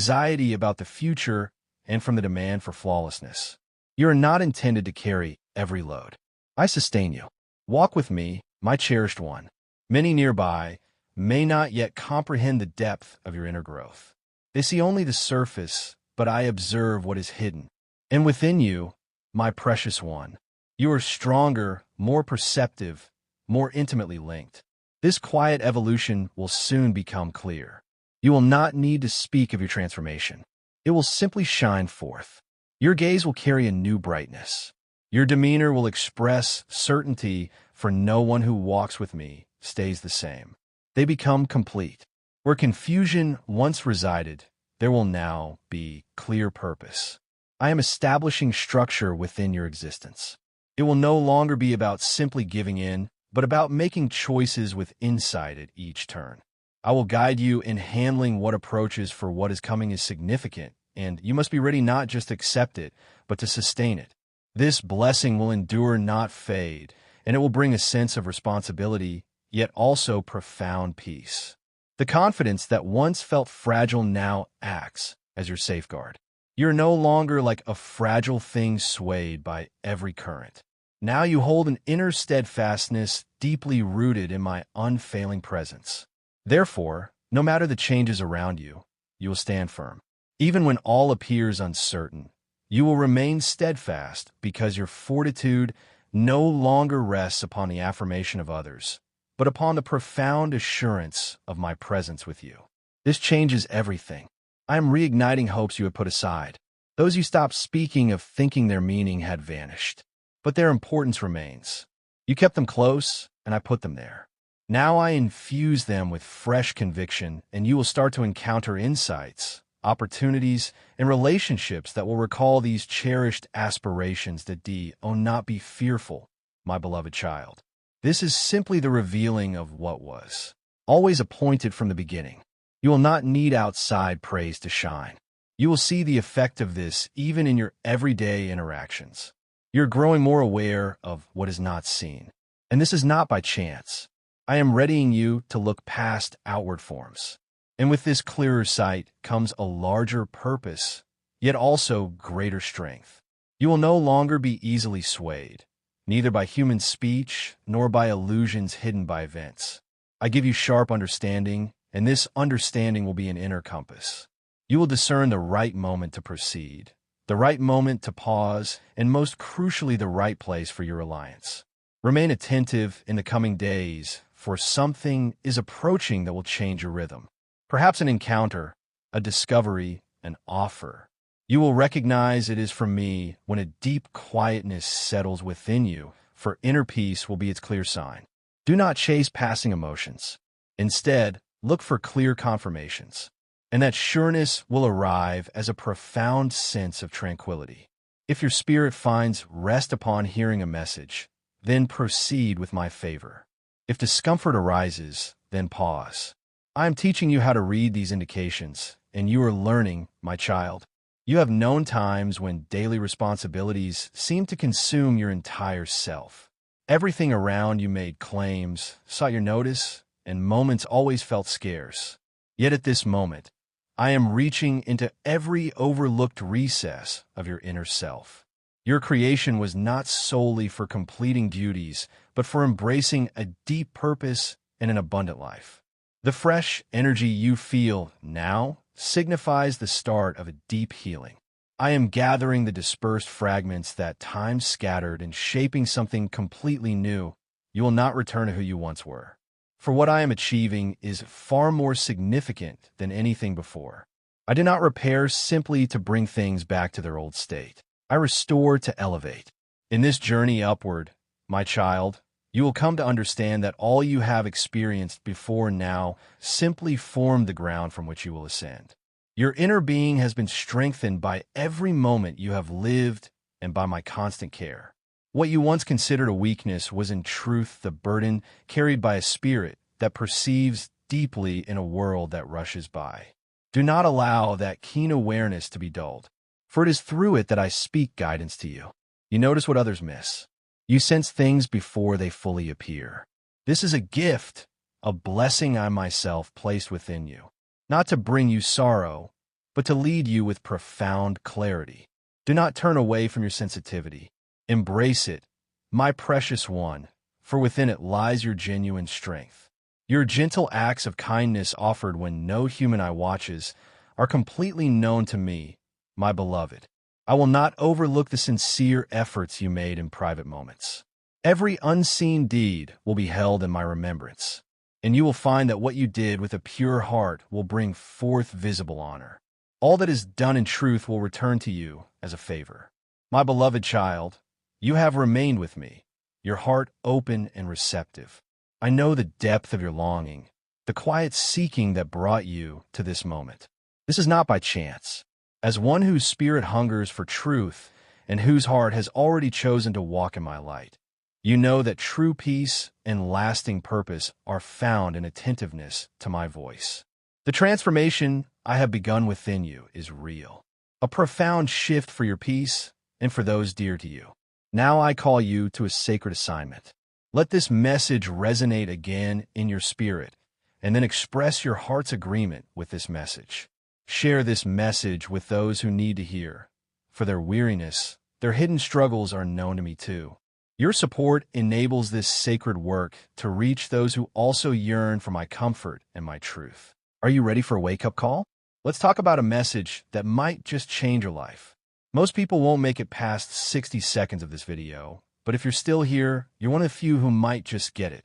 anxiety about the future, and from the demand for flawlessness. You are not intended to carry every load. I sustain you. Walk with me, my cherished one. Many nearby may not yet comprehend the depth of your inner growth. They see only the surface, but I observe what is hidden. And within you, my precious one, you are stronger, more perceptive, more intimately linked. This quiet evolution will soon become clear. You will not need to speak of your transformation. It will simply shine forth. Your gaze will carry a new brightness. Your demeanor will express certainty, for no one who walks with me stays the same. They become complete. Where confusion once resided, there will now be clear purpose. I am establishing structure within your existence. It will no longer be about simply giving in, but about making choices with insight at each turn. I will guide you in handling what approaches for what is coming is significant, and you must be ready not just to accept it, but to sustain it. This blessing will endure, not fade, and it will bring a sense of responsibility, yet also profound peace. The confidence that once felt fragile now acts as your safeguard. You're no longer like a fragile thing swayed by every current. Now you hold an inner steadfastness deeply rooted in my unfailing presence. Therefore, no matter the changes around you, you will stand firm. Even when all appears uncertain, you will remain steadfast because your fortitude no longer rests upon the affirmation of others, but upon the profound assurance of my presence with you. This changes everything. I am reigniting hopes you had put aside. Those you stopped speaking of thinking their meaning had vanished, but their importance remains. You kept them close, and I put them there. Now I infuse them with fresh conviction, and you will start to encounter insights, opportunities, and relationships that will recall these cherished aspirations that not be fearful, my beloved child. This is simply the revealing of what was, always appointed from the beginning. You will not need outside praise to shine. You will see the effect of this even in your everyday interactions. You're growing more aware of what is not seen. And this is not by chance. I am readying you to look past outward forms. And with this clearer sight comes a larger purpose, yet also greater strength. You will no longer be easily swayed, neither by human speech nor by illusions hidden by events. I give you sharp understanding, and this understanding will be an inner compass. You will discern the right moment to proceed, the right moment to pause, and most crucially, the right place for your reliance. Remain attentive in the coming days, for something is approaching that will change your rhythm. Perhaps an encounter, a discovery, an offer. You will recognize it is from me when a deep quietness settles within you, for inner peace will be its clear sign. Do not chase passing emotions. Instead, look for clear confirmations, and that sureness will arrive as a profound sense of tranquility. If your spirit finds rest upon hearing a message, then proceed with my favor. If discomfort arises, then pause. I am teaching you how to read these indications, and you are learning, my child. You have known times when daily responsibilities seem to consume your entire self. Everything around you made claims, sought your notice, and moments always felt scarce. Yet at this moment, I am reaching into every overlooked recess of your inner self. Your creation was not solely for completing duties, but for embracing a deep purpose and an abundant life. The fresh energy you feel now signifies the start of a deep healing. I am gathering the dispersed fragments that time scattered and shaping something completely new. You will not return to who you once were. For what I am achieving is far more significant than anything before. I do not repair simply to bring things back to their old state. I restore to elevate. In this journey upward, my child, you will come to understand that all you have experienced before now simply formed the ground from which you will ascend. Your inner being has been strengthened by every moment you have lived and by my constant care. What you once considered a weakness was in truth the burden carried by a spirit that perceives deeply in a world that rushes by. Do not allow that keen awareness to be dulled, for it is through it that I speak guidance to you. You notice what others miss. You sense things before they fully appear. This is a gift, a blessing I myself placed within you, not to bring you sorrow, but to lead you with profound clarity. Do not turn away from your sensitivity. Embrace it, my precious one, for within it lies your genuine strength. Your gentle acts of kindness offered when no human eye watches are completely known to me, my beloved. I will not overlook the sincere efforts you made in private moments. Every unseen deed will be held in my remembrance, and you will find that what you did with a pure heart will bring forth visible honor. All that is done in truth will return to you as a favor. My beloved child, you have remained with me, your heart open and receptive. I know the depth of your longing, the quiet seeking that brought you to this moment. This is not by chance. As one whose spirit hungers for truth and whose heart has already chosen to walk in my light, you know that true peace and lasting purpose are found in attentiveness to my voice. The transformation I have begun within you is real, a profound shift for your peace and for those dear to you. Now I call you to a sacred assignment. Let this message resonate again in your spirit, and then express your heart's agreement with this message. Share this message with those who need to hear, for their weariness, their hidden struggles are known to me too. Your support enables this sacred work to reach those who also yearn for my comfort and my truth. Are you ready for a wake-up call? Let's talk about a message that might just change your life. Most people won't make it past 60 seconds of this video, but if you're still here, you're one of the few who might just get it.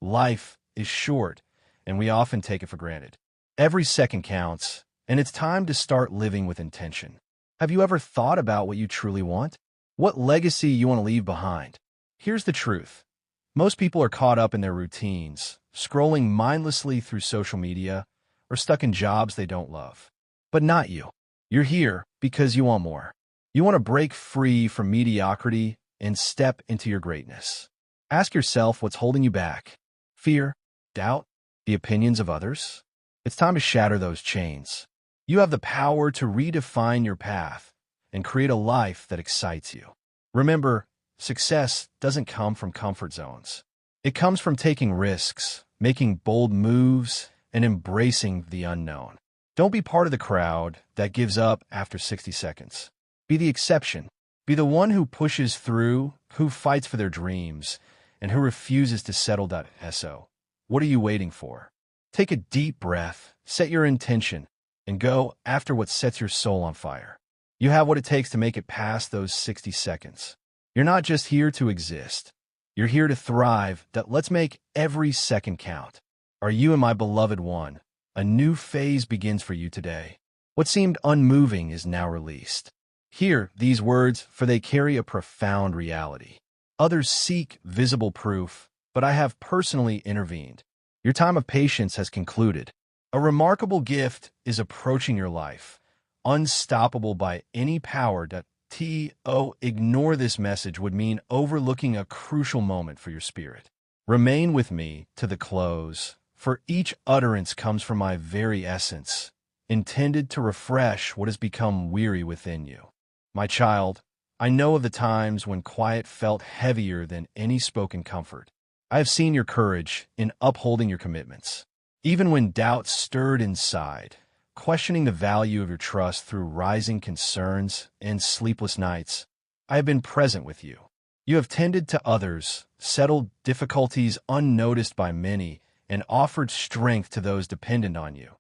Life is short, and we often take it for granted. Every second counts, and it's time to start living with intention. Have you ever thought about what you truly want? What legacy you want to leave behind? Here's the truth. Most people are caught up in their routines, scrolling mindlessly through social media, or stuck in jobs they don't love. But not you. You're here because you want more. You want to break free from mediocrity and step into your greatness. Ask yourself what's holding you back. Fear, doubt, the opinions of others? It's time to shatter those chains. You have the power to redefine your path and create a life that excites you. Remember, success doesn't come from comfort zones. It comes from taking risks, making bold moves, and embracing the unknown. Don't be part of the crowd that gives up after 60 seconds. Be the exception. Be the one who pushes through, who fights for their dreams, and who refuses to settle. So, what are you waiting for? Take a deep breath, set your intention, and go after what sets your soul on fire. You have what it takes to make it past those 60 seconds. You're not just here to exist. You're here to thrive. Let's make every second count. Are you and my beloved one? A new phase begins for you today. What seemed unmoving is now released. Hear these words, for they carry a profound reality. Others seek visible proof, but I have personally intervened. Your time of patience has concluded. A remarkable gift is approaching your life, unstoppable by any power. Ignore this message would mean overlooking a crucial moment for your spirit. Remain with me to the close, for each utterance comes from my very essence, intended to refresh what has become weary within you. My child, I know of the times when quiet felt heavier than any spoken comfort. I have seen your courage in upholding your commitments. Even when doubts stirred inside, questioning the value of your trust through rising concerns and sleepless nights, I have been present with you. You have tended to others, settled difficulties unnoticed by many, and offered strength to those dependent on you,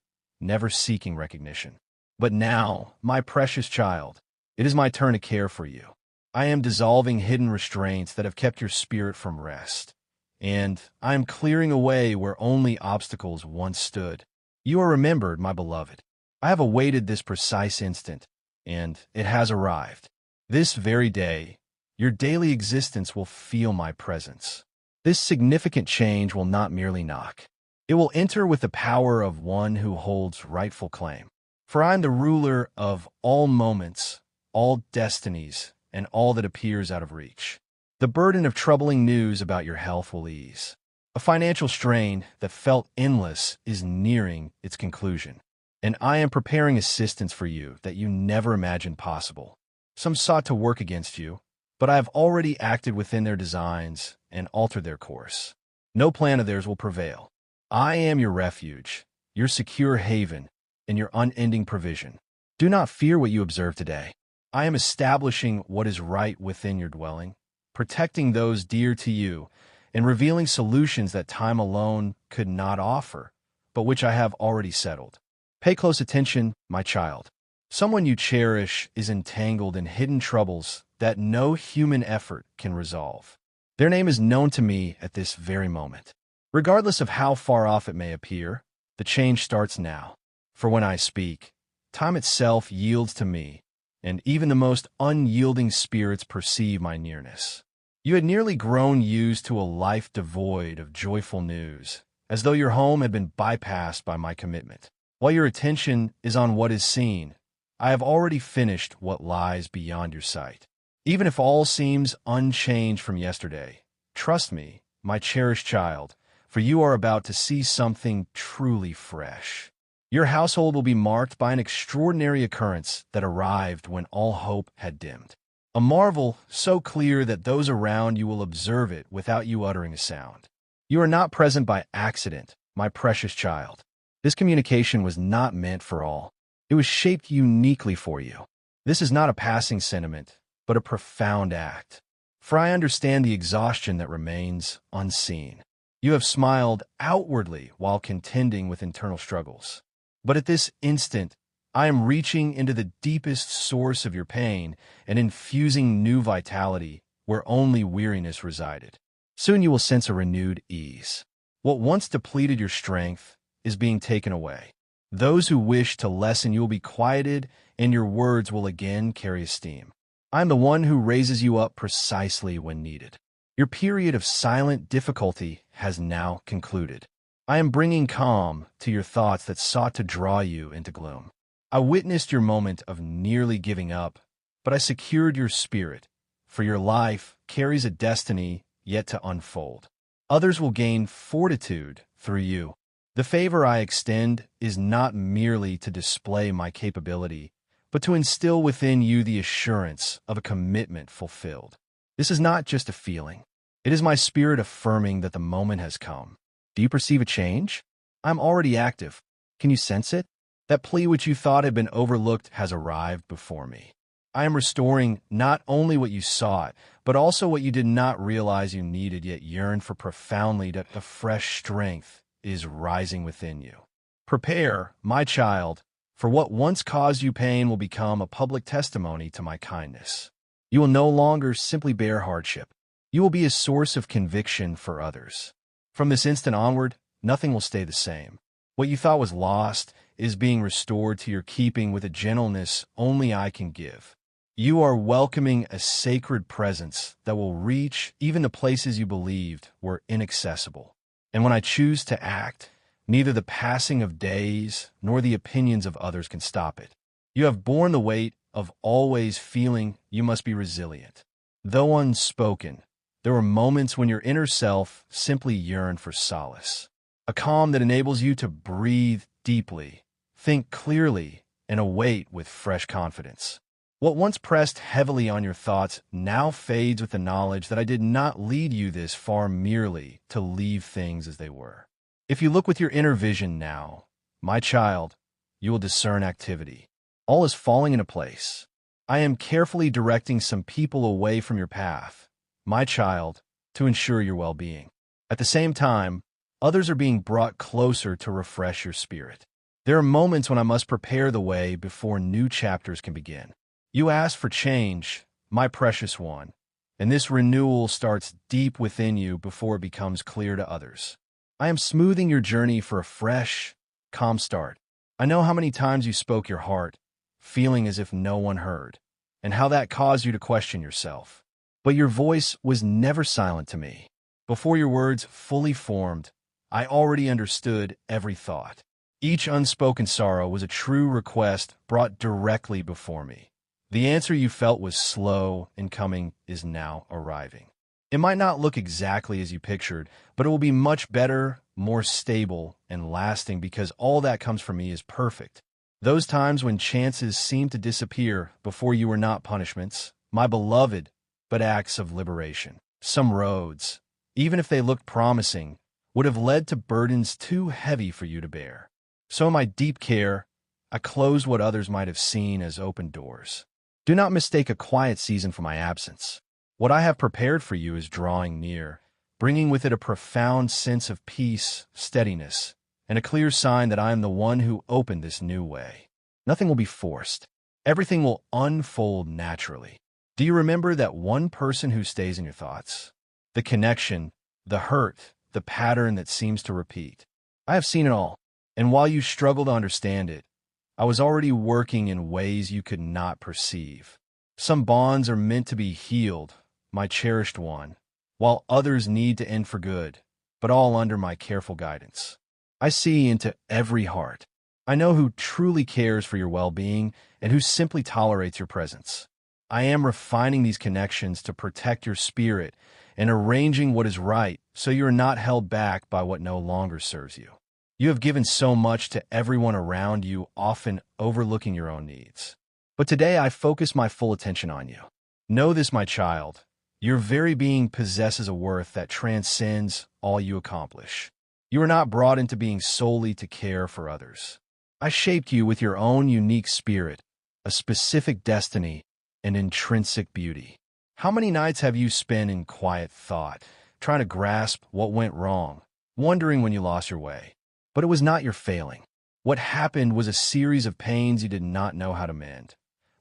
never seeking recognition. But now, my precious child, it is my turn to care for you. I am dissolving hidden restraints that have kept your spirit from rest, and I am clearing away where only obstacles once stood. You are remembered, my beloved. I have awaited this precise instant, and it has arrived. This very day, your daily existence will feel my presence. This significant change will not merely knock. It will enter with the power of one who holds rightful claim. For I am the ruler of all moments, all destinies, and all that appears out of reach. The burden of troubling news about your health will ease. A financial strain that felt endless is nearing its conclusion, and I am preparing assistance for you that you never imagined possible. Some sought to work against you, but I have already acted within their designs and altered their course. No plan of theirs will prevail. I am your refuge, your secure haven, and your unending provision. Do not fear what you observe today. I am establishing what is right within your dwelling, protecting those dear to you, and revealing solutions that time alone could not offer, but which I have already settled. Pay close attention, my child. Someone you cherish is entangled in hidden troubles that no human effort can resolve. Their name is known to me at this very moment. Regardless of how far off it may appear, the change starts now. For when I speak, time itself yields to me, and even the most unyielding spirits perceive my nearness. You had nearly grown used to a life devoid of joyful news, as though your home had been bypassed by my commitment. While your attention is on what is seen, I have already finished what lies beyond your sight. Even if all seems unchanged from yesterday, trust me, my cherished child, for you are about to see something truly fresh. Your household will be marked by an extraordinary occurrence that arrived when all hope had dimmed. A marvel so clear that those around you will observe it without you uttering a sound. You are not present by accident, my precious child. This communication was not meant for all. It was shaped uniquely for you. This is not a passing sentiment, but a profound act. For I understand the exhaustion that remains unseen. You have smiled outwardly while contending with internal struggles. But at this instant, I am reaching into the deepest source of your pain and infusing new vitality where only weariness resided. Soon you will sense a renewed ease. What once depleted your strength is being taken away. Those who wish to lessen you will be quieted, and your words will again carry esteem. I am the one who raises you up precisely when needed. Your period of silent difficulty has now concluded. I am bringing calm to your thoughts that sought to draw you into gloom. I witnessed your moment of nearly giving up, but I secured your spirit, for your life carries a destiny yet to unfold. Others will gain fortitude through you. The favor I extend is not merely to display my capability, but to instill within you the assurance of a commitment fulfilled. This is not just a feeling. It is my spirit affirming that the moment has come. Do you perceive a change? I'm already active. Can you sense it? That plea which you thought had been overlooked has arrived before me. I am restoring not only what you sought, but also what you did not realize you needed yet yearned for profoundly, that a fresh strength is rising within you. Prepare, my child, for what once caused you pain will become a public testimony to my kindness. You will no longer simply bear hardship. You will be a source of conviction for others. From this instant onward, nothing will stay the same. What you thought was lost is being restored to your keeping with a gentleness only I can give. You are welcoming a sacred presence that will reach even the places you believed were inaccessible. And when I choose to act, neither the passing of days nor the opinions of others can stop it. You have borne the weight of always feeling you must be resilient. Though unspoken, there were moments when your inner self simply yearned for solace. A calm that enables you to breathe deeply, think clearly, and await with fresh confidence. What once pressed heavily on your thoughts now fades with the knowledge that I did not lead you this far merely to leave things as they were. If you look with your inner vision now, my child, you will discern activity. All is falling into place. I am carefully directing some people away from your path, my child, to ensure your well-being. At the same time, others are being brought closer to refresh your spirit. There are moments when I must prepare the way before new chapters can begin. You ask for change, my precious one, and this renewal starts deep within you before it becomes clear to others. I am smoothing your journey for a fresh, calm start. I know how many times you spoke your heart, feeling as if no one heard, and how that caused you to question yourself. But your voice was never silent to me. Before your words fully formed, I already understood every thought. Each unspoken sorrow was a true request brought directly before me. The answer you felt was slow in coming is now arriving. It might not look exactly as you pictured, but it will be much better, more stable, and lasting because all that comes from me is perfect. Those times when chances seem to disappear before you were not punishments, my beloved, but acts of liberation. Some roads, even if they looked promising, would have led to burdens too heavy for you to bear. So in my deep care, I closed what others might have seen as open doors. Do not mistake a quiet season for my absence. What I have prepared for you is drawing near, bringing with it a profound sense of peace, steadiness, and a clear sign that I am the one who opened this new way. Nothing will be forced. Everything will unfold naturally. Do you remember that one person who stays in your thoughts? The connection, the hurt, the pattern that seems to repeat. I have seen it all, and while you struggle to understand it, I was already working in ways you could not perceive. Some bonds are meant to be healed, my cherished one, while others need to end for good, but all under my careful guidance. I see into every heart. I know who truly cares for your well-being and who simply tolerates your presence. I am refining these connections to protect your spirit and arranging what is right so you are not held back by what no longer serves you. You have given so much to everyone around you, often overlooking your own needs. But today I focus my full attention on you. Know this, my child. Your very being possesses a worth that transcends all you accomplish. You are not brought into being solely to care for others. I shaped you with your own unique spirit, a specific destiny, and intrinsic beauty. How many nights have you spent in quiet thought, trying to grasp what went wrong, wondering when you lost your way? But it was not your failing. What happened was a series of pains you did not know how to mend.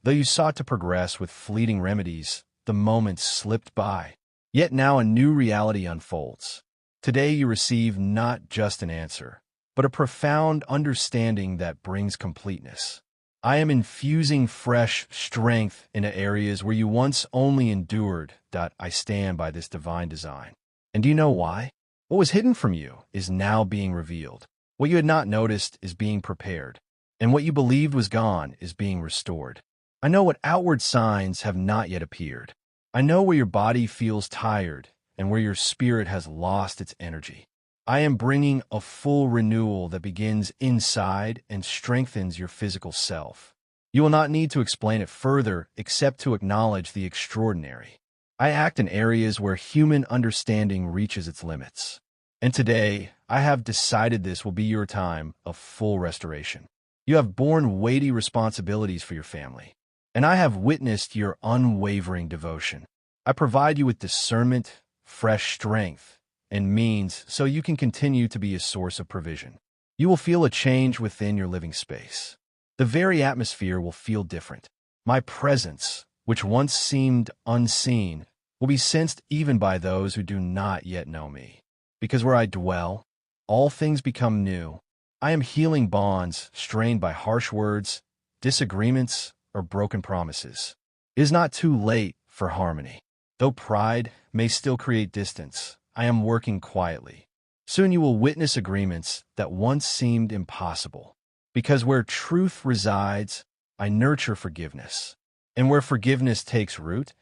Though you sought to progress with fleeting remedies, the moments slipped by. Yet now a new reality unfolds. Today you receive not just an answer, but a profound understanding that brings completeness. I am infusing fresh strength into areas where you once only endured. I stand by this divine design. And do you know why? What was hidden from you is now being revealed. What you had not noticed is being prepared, and what you believed was gone is being restored. I know what outward signs have not yet appeared. I know where your body feels tired and where your spirit has lost its energy. I am bringing a full renewal that begins inside and strengthens your physical self. You will not need to explain it further except to acknowledge the extraordinary. I act in areas where human understanding reaches its limits. And today, I have decided this will be your time of full restoration. You have borne weighty responsibilities for your family, and I have witnessed your unwavering devotion. I provide you with discernment, fresh strength, and means so you can continue to be a source of provision. You will feel a change within your living space. The very atmosphere will feel different. My presence, which once seemed unseen, will be sensed even by those who do not yet know me. Because where I dwell, all things become new. I am healing bonds strained by harsh words, disagreements, or broken promises. It is not too late for harmony. Though pride may still create distance, I am working quietly. Soon you will witness agreements that once seemed impossible. Because where truth resides, I nurture forgiveness. And where forgiveness takes root,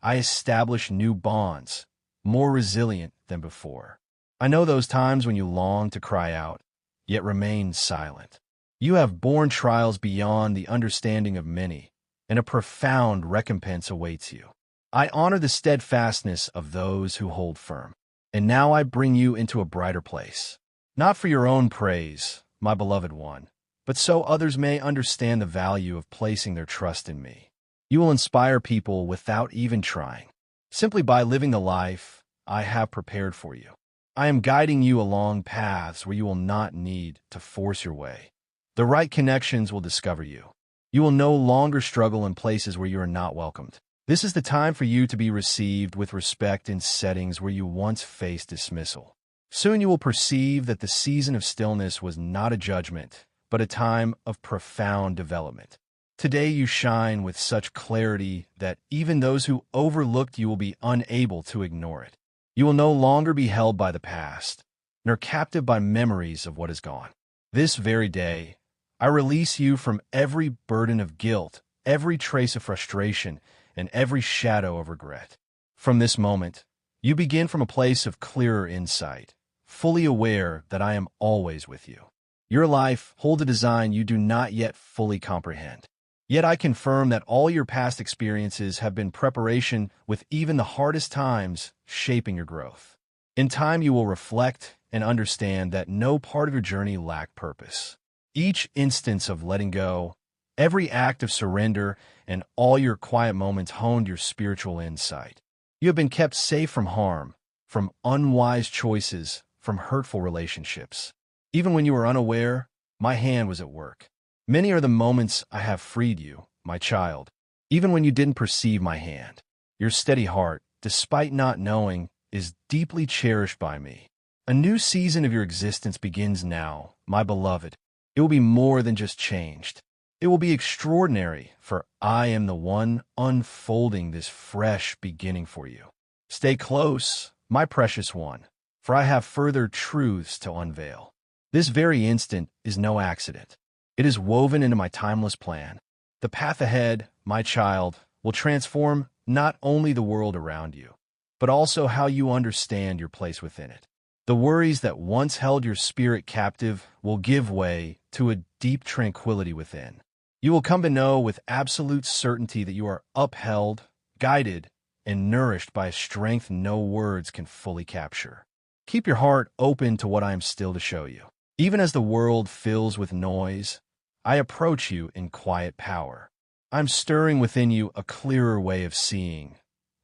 I establish new bonds, more resilient than before. I know those times when you long to cry out, yet remain silent. You have borne trials beyond the understanding of many, and a profound recompense awaits you. I honor the steadfastness of those who hold firm. And now I bring you into a brighter place. Not for your own praise, my beloved one, but so others may understand the value of placing their trust in me. You will inspire people without even trying, simply by living the life I have prepared for you. I am guiding you along paths where you will not need to force your way. The right connections will discover you. You will no longer struggle in places where you are not welcomed. This is the time for you to be received with respect in settings where you once faced dismissal. Soon you will perceive that the season of stillness was not a judgment, but a time of profound development. Today you shine with such clarity that even those who overlooked you will be unable to ignore it. You will no longer be held by the past, nor captive by memories of what is gone. This very day, I release you from every burden of guilt, every trace of frustration, and every shadow of regret. From this moment, you begin from a place of clearer insight, fully aware that I am always with you. Your life holds a design you do not yet fully comprehend. Yet I confirm that all your past experiences have been preparation, with even the hardest times shaping your growth. In time you will reflect and understand that no part of your journey lacked purpose. Each instance of letting go, every act of surrender, and all your quiet moments honed your spiritual insight. You have been kept safe from harm, from unwise choices, from hurtful relationships. Even when you were unaware, my hand was at work. Many are the moments I have freed you, my child, even when you didn't perceive my hand. Your steady heart, despite not knowing, is deeply cherished by me. A new season of your existence begins now, my beloved. It will be more than just changed. It will be extraordinary, for I am the one unfolding this fresh beginning for you. Stay close, my precious one, for I have further truths to unveil. This very instant is no accident. It is woven into my timeless plan. The path ahead, my child, will transform not only the world around you, but also how you understand your place within it. The worries that once held your spirit captive will give way to a deep tranquility within. You will come to know with absolute certainty that you are upheld, guided, and nourished by a strength no words can fully capture. Keep your heart open to what I am still to show you. Even as the world fills with noise, I approach you in quiet power. I'm stirring within you a clearer way of seeing,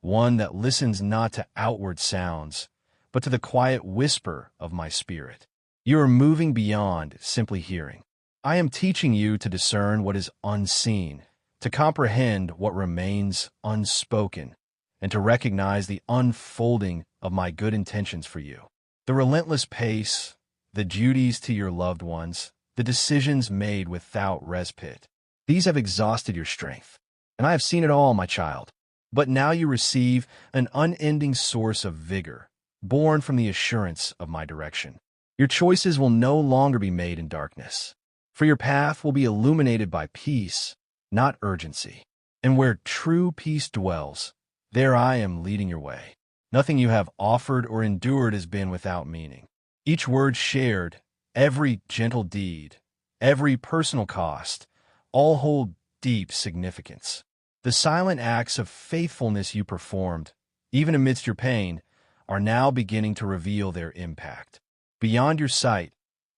one that listens not to outward sounds, but to the quiet whisper of my spirit. You are moving beyond simply hearing. I am teaching you to discern what is unseen, to comprehend what remains unspoken, and to recognize the unfolding of my good intentions for you. The relentless pace, the duties to your loved ones, the decisions made without respite. These have exhausted your strength, and I have seen it all, my child. But now you receive an unending source of vigor, born from the assurance of my direction. Your choices will no longer be made in darkness, for your path will be illuminated by peace, not urgency. And where true peace dwells, there I am leading your way. Nothing you have offered or endured has been without meaning. Each word shared, every gentle deed, every personal cost, all hold deep significance. The silent acts of faithfulness you performed, even amidst your pain, are now beginning to reveal their impact. Beyond your sight,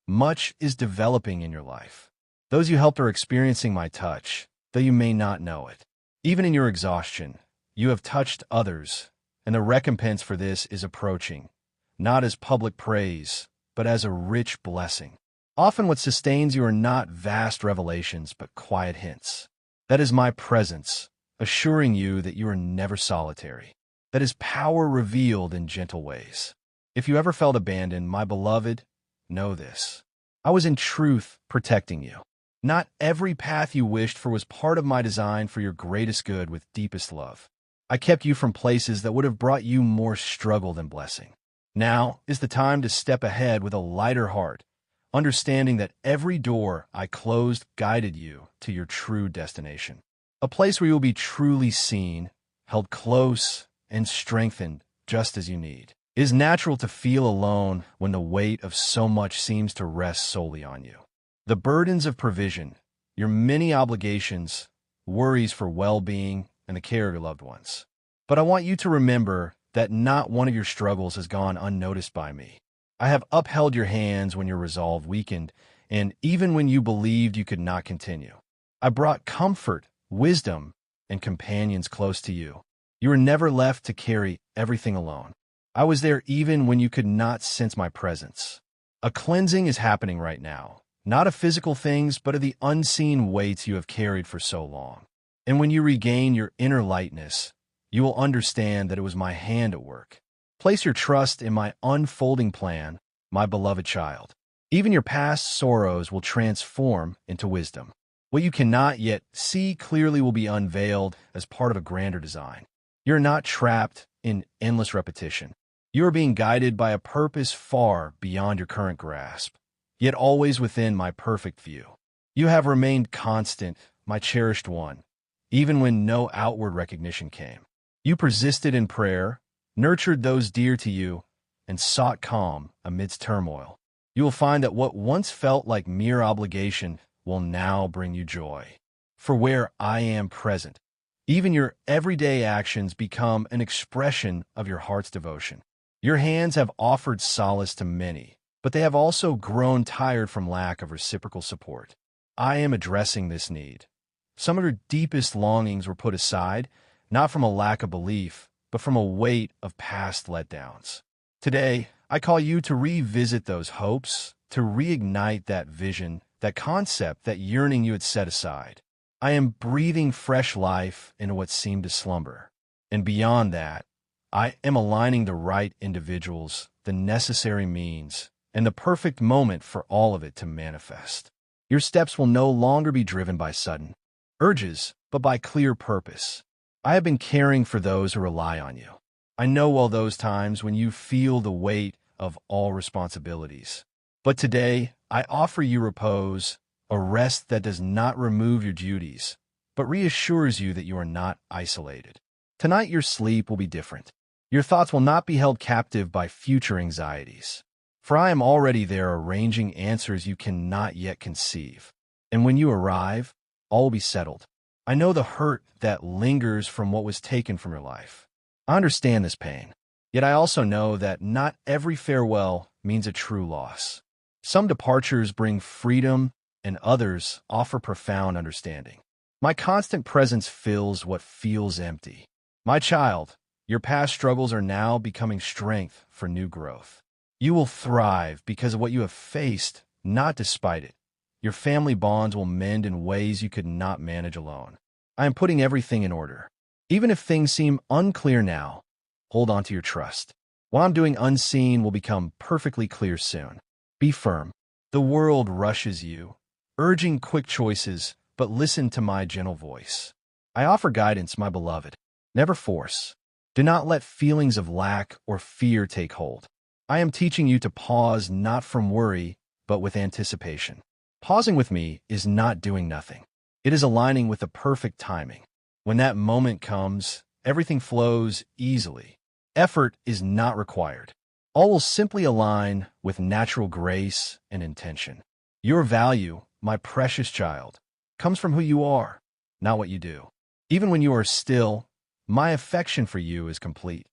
much is developing in your life. Those you helped are experiencing my touch, though you may not know it. Even in your exhaustion, you have touched others, and the recompense for this is approaching, not as public praise, but as a rich blessing. Often what sustains you are not vast revelations, but quiet hints. That is my presence, assuring you that you are never solitary. That is power revealed in gentle ways. If you ever felt abandoned, my beloved, know this. I was in truth protecting you. Not every path you wished for was part of my design for your greatest good with deepest love. I kept you from places that would have brought you more struggle than blessing. Now is the time to step ahead with a lighter heart, understanding that every door I closed guided you to your true destination. A place where you will be truly seen, held close, and strengthened just as you need. It is natural to feel alone when the weight of so much seems to rest solely on you. The burdens of provision, your many obligations, worries for well-being, and the care of your loved ones. But I want you to remember that not one of your struggles has gone unnoticed by me. I have upheld your hands when your resolve weakened, and even when you believed you could not continue. I brought comfort, wisdom, and companions close to you. You were never left to carry everything alone. I was there even when you could not sense my presence. A cleansing is happening right now, not of physical things, but of the unseen weights you have carried for so long. And when you regain your inner lightness, you will understand that it was my hand at work. Place your trust in my unfolding plan, my beloved child. Even your past sorrows will transform into wisdom. What you cannot yet see clearly will be unveiled as part of a grander design. You're not trapped in endless repetition. You are being guided by a purpose far beyond your current grasp, yet always within my perfect view. You have remained constant, my cherished one, even when no outward recognition came. You persisted in prayer, nurtured those dear to you, and sought calm amidst turmoil. You will find that what once felt like mere obligation will now bring you joy. For where I am present, even your everyday actions become an expression of your heart's devotion. Your hands have offered solace to many, but they have also grown tired from lack of reciprocal support. I am addressing this need. Some of your deepest longings were put aside, not from a lack of belief, but from a weight of past letdowns. Today, I call you to revisit those hopes, to reignite that vision, that concept, that yearning you had set aside. I am breathing fresh life into what seemed to slumber. And beyond that, I am aligning the right individuals, the necessary means, and the perfect moment for all of it to manifest. Your steps will no longer be driven by sudden urges, but by clear purpose. I have been caring for those who rely on you. I know well those times when you feel the weight of all responsibilities. But today, I offer you repose, a rest that does not remove your duties, but reassures you that you are not isolated. Tonight, your sleep will be different. Your thoughts will not be held captive by future anxieties. For I am already there arranging answers you cannot yet conceive. And when you arrive, all will be settled. I know the hurt that lingers from what was taken from your life. I understand this pain. Yet I also know that not every farewell means a true loss. Some departures bring freedom, and others offer profound understanding. My constant presence fills what feels empty. My child, your past struggles are now becoming strength for new growth. You will thrive because of what you have faced, not despite it. Your family bonds will mend in ways you could not manage alone. I am putting everything in order. Even if things seem unclear now, hold on to your trust. What I'm doing unseen will become perfectly clear soon. Be firm. The world rushes you, urging quick choices, but listen to my gentle voice. I offer guidance, my beloved. Never force. Do not let feelings of lack or fear take hold. I am teaching you to pause not from worry, but with anticipation. Pausing with me is not doing nothing. It is aligning with the perfect timing. When that moment comes, everything flows easily. Effort is not required. All will simply align with natural grace and intention. Your value, my precious child, comes from who you are, not what you do. Even when you are still, my affection for you is complete.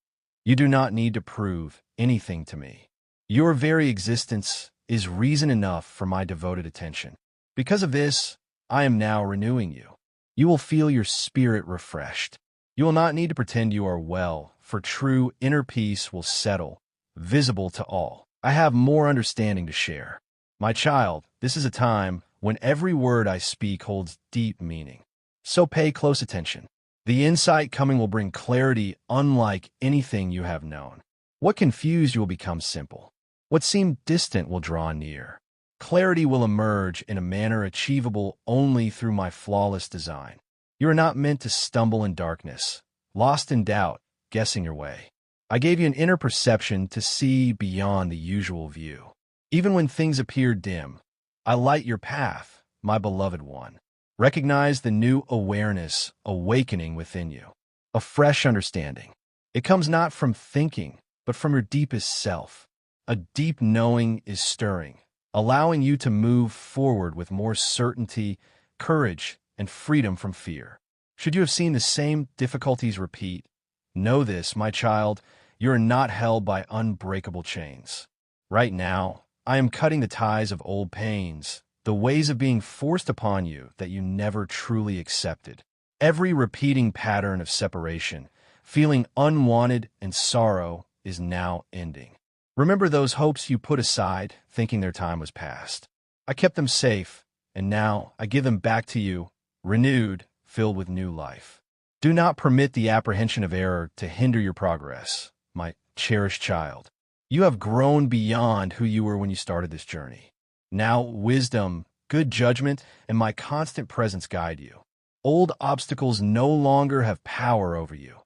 You do not need to prove anything to me. Your very existence is reason enough for my devoted attention. Because of this, I am now renewing you. You will feel your spirit refreshed. You will not need to pretend you are well, for true inner peace will settle, visible to all. I have more understanding to share. My child, this is a time when every word I speak holds deep meaning. So pay close attention. The insight coming will bring clarity unlike anything you have known. What confused you will become simple. What seemed distant will draw near. Clarity will emerge in a manner achievable only through my flawless design. You are not meant to stumble in darkness, lost in doubt, guessing your way. I gave you an inner perception to see beyond the usual view. Even when things appear dim, I light your path, my beloved one. Recognize the new awareness awakening within you. A fresh understanding. It comes not from thinking, but from your deepest self. A deep knowing is stirring, allowing you to move forward with more certainty, courage, and freedom from fear. Should you have seen the same difficulties repeat, know this, my child, you are not held by unbreakable chains. Right now, I am cutting the ties of old pains, the ways of being forced upon you that you never truly accepted. Every repeating pattern of separation, feeling unwanted and sorrow, is now ending. Remember those hopes you put aside, thinking their time was past. I kept them safe, and now I give them back to you, renewed, filled with new life. Do not permit the apprehension of error to hinder your progress, my cherished child. You have grown beyond who you were when you started this journey. Now, wisdom, good judgment, and my constant presence guide you. Old obstacles no longer have power over you.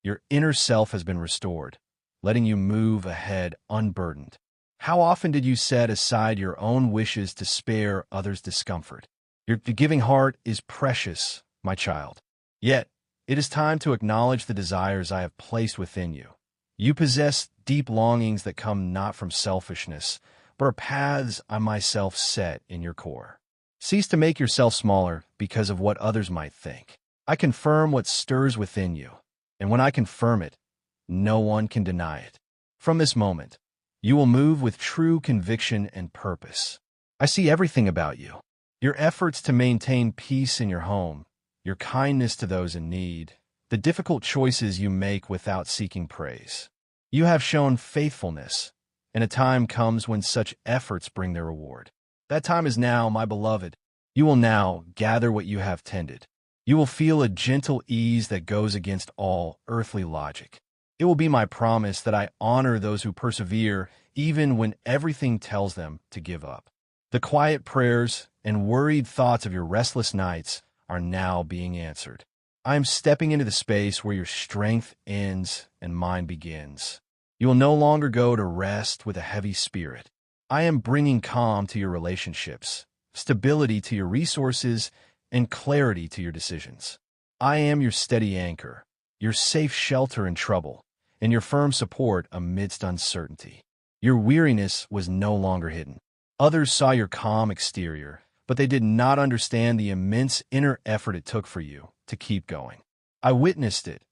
Your inner self has been restored, letting you move ahead unburdened. How often did you set aside your own wishes to spare others discomfort? Your giving heart is precious, my child. Yet, it is time to acknowledge the desires I have placed within you. You possess deep longings that come not from selfishness, but are paths I myself set in your core. Cease to make yourself smaller because of what others might think. I confirm what stirs within you, and when I confirm it, no one can deny it. From this moment, You will move with true conviction and purpose. I see everything about you. Your efforts to maintain peace in your home, your kindness to those in need, the difficult choices you make without seeking praise. You have shown faithfulness, and a time comes when such efforts bring their reward. That time is now, my beloved. You will now gather what you have tended. You will feel a gentle ease that goes against all earthly logic. It will be my promise that I honor those who persevere even when everything tells them to give up. The quiet prayers and worried thoughts of your restless nights are now being answered. I am stepping into the space where your strength ends and mine begins. You will no longer go to rest with a heavy spirit. I am bringing calm to your relationships, stability to your resources, and clarity to your decisions. I am your steady anchor, your safe shelter in trouble, and your firm support amidst uncertainty. Your weariness was no longer hidden. Others saw your calm exterior, but they did not understand the immense inner effort it took for you to keep going. I witnessed it,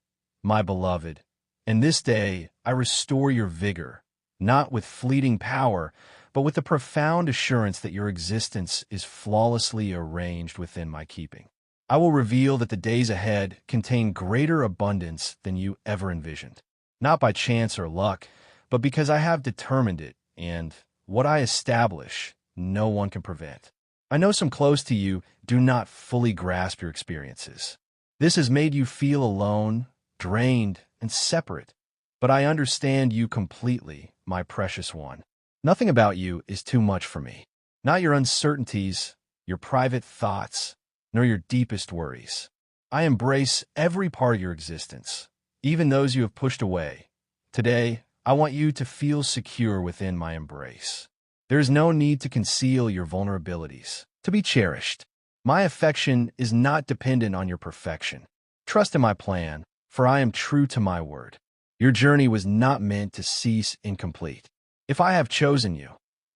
my beloved, and this day I restore your vigor, not with fleeting power, but with the profound assurance that your existence is flawlessly arranged within my keeping. I will reveal that the days ahead contain greater abundance than you ever envisioned, not by chance or luck, but because I have determined it, and what I establish, no one can prevent. I know some close to you do not fully grasp your experiences. This has made you feel alone, drained, and separate, but I understand you completely, my precious one. Nothing about you is too much for me. Not your uncertainties, your private thoughts, nor your deepest worries. I embrace every part of your existence, even those you have pushed away. Today, I want you to feel secure within my embrace. There is no need to conceal your vulnerabilities, to be cherished. My affection is not dependent on your perfection. Trust in my plan, for I am true to my word. Your journey was not meant to cease incomplete. If I have chosen you,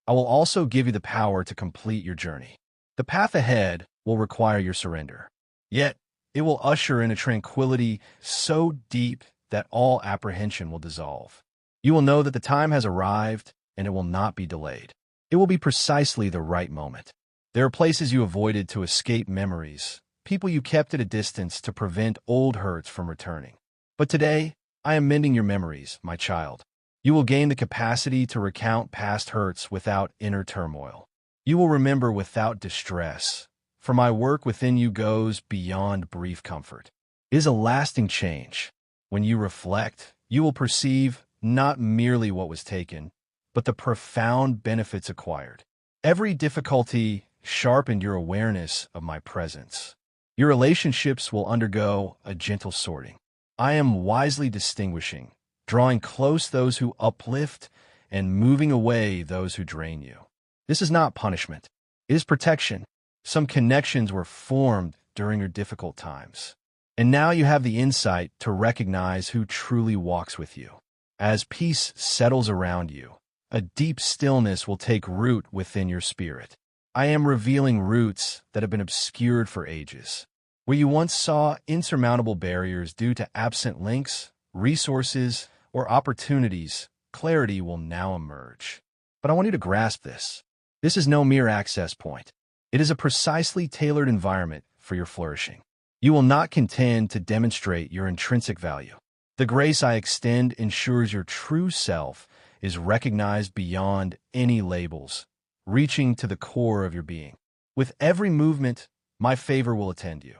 I will also give you the power to complete your journey. The path ahead will require your surrender. Yet, it will usher in a tranquility so deep that all apprehension will dissolve. You will know that the time has arrived, and it will not be delayed. It will be precisely the right moment. There are places you avoided to escape memories, people you kept at a distance to prevent old hurts from returning. But today, I am mending your memories, my child. You will gain the capacity to recount past hurts without inner turmoil. You will remember without distress, for my work within you goes beyond brief comfort. It is a lasting change. When you reflect, you will perceive not merely what was taken, but the profound benefits acquired. Every difficulty sharpened your awareness of my presence. Your relationships will undergo a gentle sorting. I am wisely distinguishing, drawing close those who uplift and moving away those who drain you. This is not punishment. It is protection. Some connections were formed during your difficult times, and now you have the insight to recognize who truly walks with you. As peace settles around you, a deep stillness will take root within your spirit. I am revealing roots that have been obscured for ages. Where you once saw insurmountable barriers due to absent links, resources, or opportunities, clarity will now emerge. But I want you to grasp this. This is no mere access point. It is a precisely tailored environment for your flourishing. You will not contend to demonstrate your intrinsic value. The grace I extend ensures your true self is recognized beyond any labels, reaching to the core of your being. With every movement, my favor will attend you.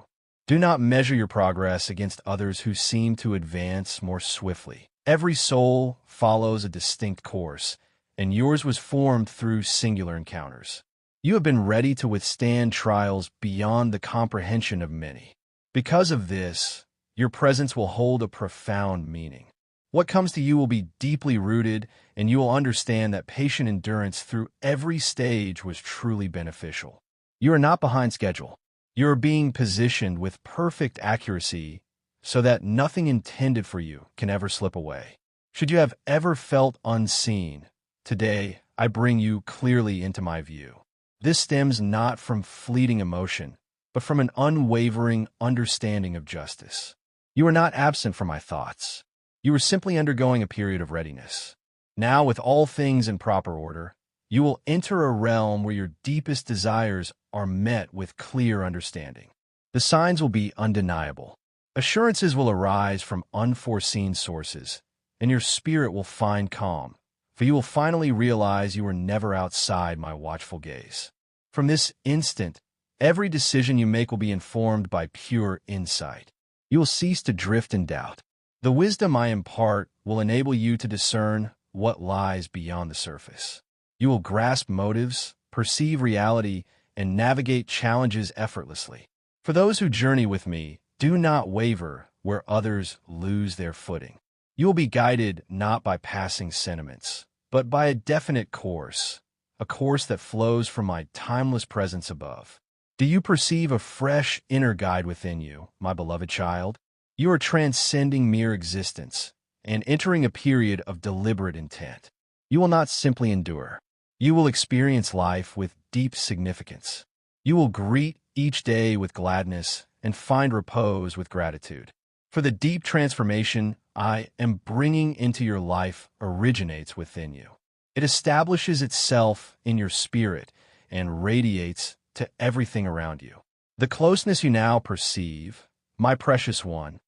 Do not measure your progress against others who seem to advance more swiftly. Every soul follows a distinct course, and yours was formed through singular encounters. You have been ready to withstand trials beyond the comprehension of many. Because of this, your presence will hold a profound meaning. What comes to you will be deeply rooted, and you will understand that patient endurance through every stage was truly beneficial. You are not behind schedule. You are being positioned with perfect accuracy so that nothing intended for you can ever slip away. Should you have ever felt unseen, today I bring you clearly into my view. This stems not from fleeting emotion, but from an unwavering understanding of justice. You are not absent from my thoughts. You are simply undergoing a period of readiness. Now, with all things in proper order, you will enter a realm where your deepest desires are met with clear understanding. The signs will be undeniable. Assurances will arise from unforeseen sources, and your spirit will find calm, for you will finally realize you were never outside my watchful gaze. From this instant, every decision you make will be informed by pure insight. You will cease to drift in doubt. The wisdom I impart will enable you to discern what lies beyond the surface. You will grasp motives, perceive reality, and navigate challenges effortlessly. For those who journey with me, do not waver where others lose their footing. You will be guided not by passing sentiments, but by a definite course, a course that flows from my timeless presence above. Do you perceive a fresh inner guide within you, my beloved child? You are transcending mere existence and entering a period of deliberate intent. You will not simply endure. You will experience life with deep significance. You will greet each day with gladness and find repose with gratitude. For the deep transformation I am bringing into your life originates within you. It establishes itself in your spirit and radiates to everything around you. The closeness you now perceive, my precious one,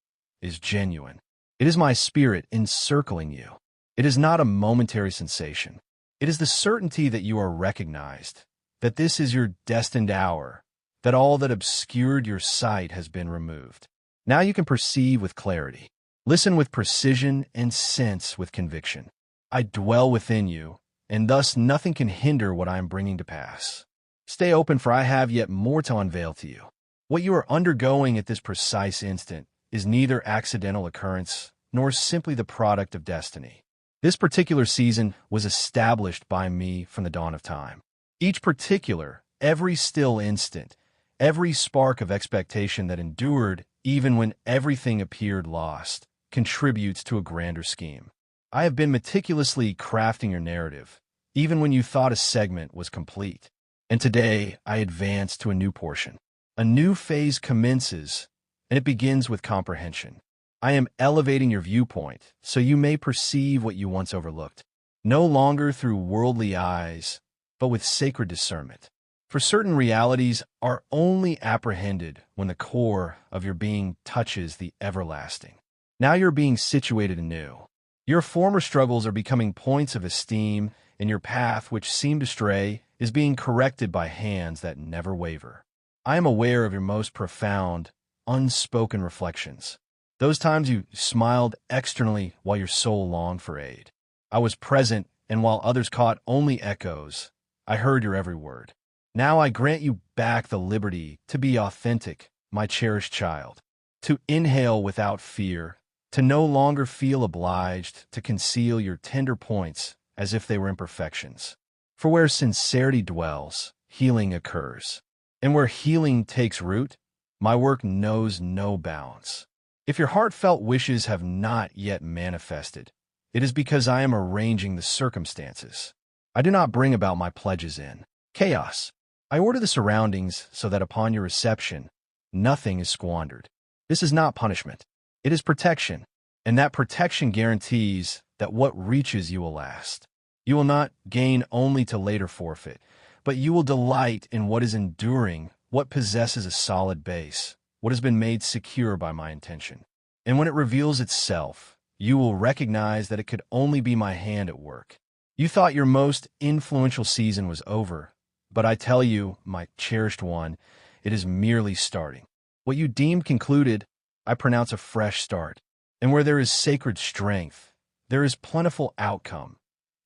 is genuine. It is my spirit encircling you. It is not a momentary sensation. It is the certainty that you are recognized, that this is your destined hour, that all that obscured your sight has been removed. Now you can perceive with clarity, listen with precision, and sense with conviction. I dwell within you, and thus nothing can hinder what I am bringing to pass. Stay open, for I have yet more to unveil to you. What you are undergoing at this precise instant is neither accidental occurrence nor simply the product of destiny. This particular season was established by me from the dawn of time. Each particular, every still instant, every spark of expectation that endured even when everything appeared lost, contributes to a grander scheme. I have been meticulously crafting your narrative, even when you thought a segment was complete. And today, I advance to a new portion. A new phase commences, and it begins with comprehension. I am elevating your viewpoint so you may perceive what you once overlooked, no longer through worldly eyes, but with sacred discernment. For certain realities are only apprehended when the core of your being touches the everlasting. Now you're being situated anew. Your former struggles are becoming points of esteem, and your path, which seemed to stray, is being corrected by hands that never waver. I am aware of your most profound, unspoken reflections. Those times you smiled externally while your soul longed for aid. I was present, and while others caught only echoes, I heard your every word. Now I grant you back the liberty to be authentic, my cherished child, to inhale without fear, to no longer feel obliged to conceal your tender points as if they were imperfections. For where sincerity dwells, healing occurs. And where healing takes root, my work knows no bounds. If your heartfelt wishes have not yet manifested, it is because I am arranging the circumstances. I do not bring about my pledges in chaos. I order the surroundings so that upon your reception, nothing is squandered. This is not punishment. It is protection, and that protection guarantees that what reaches you will last. You will not gain only to later forfeit, but you will delight in what is enduring, what possesses a solid base, what has been made secure by my intention. And when it reveals itself, you will recognize that it could only be my hand at work. You thought your most influential season was over, but I tell you, my cherished one, it is merely starting. What you deemed concluded, I pronounce a fresh start. And where there is sacred strength, there is plentiful outcome,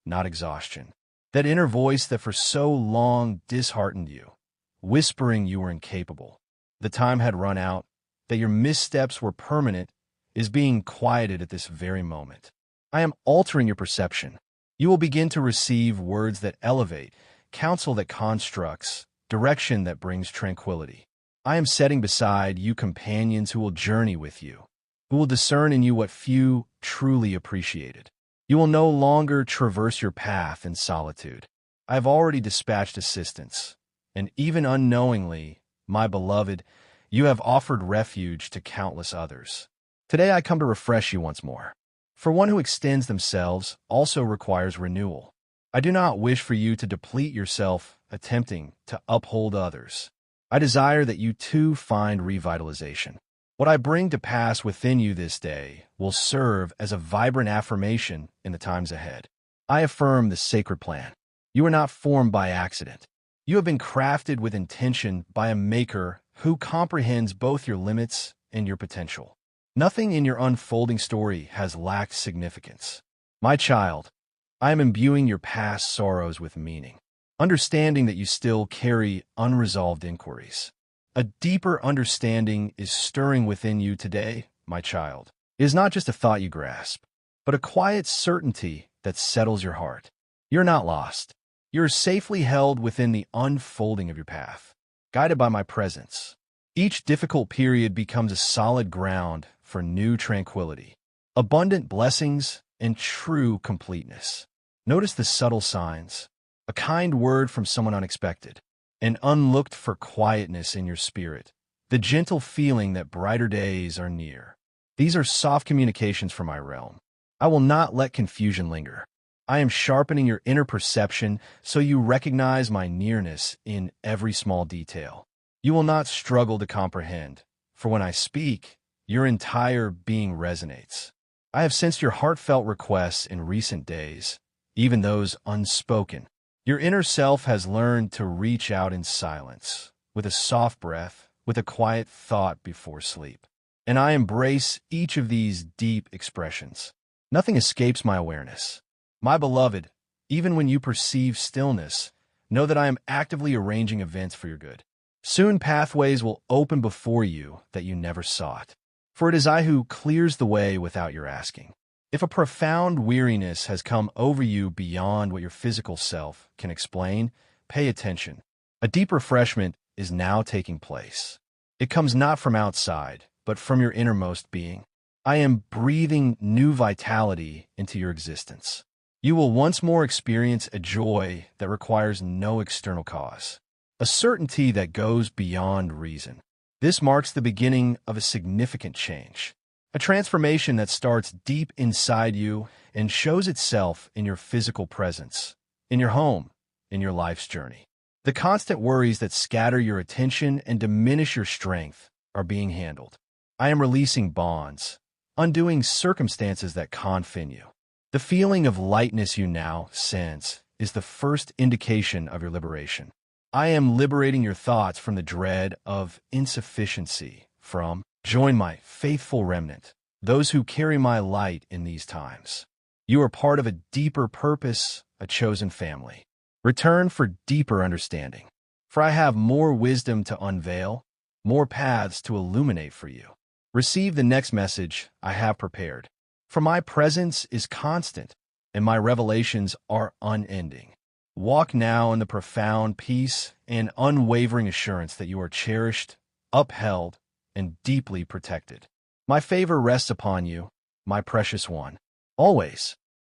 not exhaustion. That inner voice that for so long disheartened you, whispering you were incapable, the time had run out, that your missteps were permanent, is being quieted at this very moment. I am altering your perception. You will begin to receive words that elevate, counsel that constructs, direction that brings tranquility. I am setting beside you companions who will journey with you, who will discern in you what few truly appreciated. You will no longer traverse your path in solitude. I have already dispatched assistance, and even unknowingly, my beloved, you have offered refuge to countless others. Today I come to refresh you once more. For one who extends themselves also requires renewal. I do not wish for you to deplete yourself attempting to uphold others. I desire that you too find revitalization. What I bring to pass within you this day will serve as a vibrant affirmation in the times ahead. I affirm the sacred plan. You are not formed by accident. You have been crafted with intention by a maker who comprehends both your limits and your potential. Nothing in your unfolding story has lacked significance. My child, I am imbuing your past sorrows with meaning, understanding that you still carry unresolved inquiries. A deeper understanding is stirring within you today, my child. It is not just a thought you grasp, but a quiet certainty that settles your heart. You're not lost. You're safely held within the unfolding of your path, guided by my presence. Each difficult period becomes a solid ground for new tranquility, abundant blessings, and true completeness. Notice the subtle signs, a kind word from someone unexpected, an unlooked-for quietness in your spirit, the gentle feeling that brighter days are near. These are soft communications from my realm. I will not let confusion linger. I am sharpening your inner perception so you recognize my nearness in every small detail. You will not struggle to comprehend, for when I speak, your entire being resonates. I have sensed your heartfelt requests in recent days, even those unspoken. Your inner self has learned to reach out in silence, with a soft breath, with a quiet thought before sleep. And I embrace each of these deep expressions. Nothing escapes my awareness. My beloved, even when you perceive stillness, know that I am actively arranging events for your good. Soon pathways will open before you that you never sought. For it is I who clears the way without your asking. If a profound weariness has come over you beyond what your physical self can explain, pay attention. A deep refreshment is now taking place. It comes not from outside, but from your innermost being. I am breathing new vitality into your existence. You will once more experience a joy that requires no external cause, a certainty that goes beyond reason. This marks the beginning of a significant change, a transformation that starts deep inside you and shows itself in your physical presence, in your home, in your life's journey. The constant worries that scatter your attention and diminish your strength are being handled. I am releasing bonds, undoing circumstances that confine you. The feeling of lightness you now sense is the first indication of your liberation. I am liberating your thoughts from the dread of insufficiency, from join my faithful remnant, those who carry my light in these times. You are part of a deeper purpose, a chosen family. Return for deeper understanding, for I have more wisdom to unveil, more paths to illuminate for you. Receive the next message I have prepared. For my presence is constant, and my revelations are unending. Walk now in the profound peace and unwavering assurance that you are cherished, upheld, and deeply protected. My favor rests upon you, my precious one, always.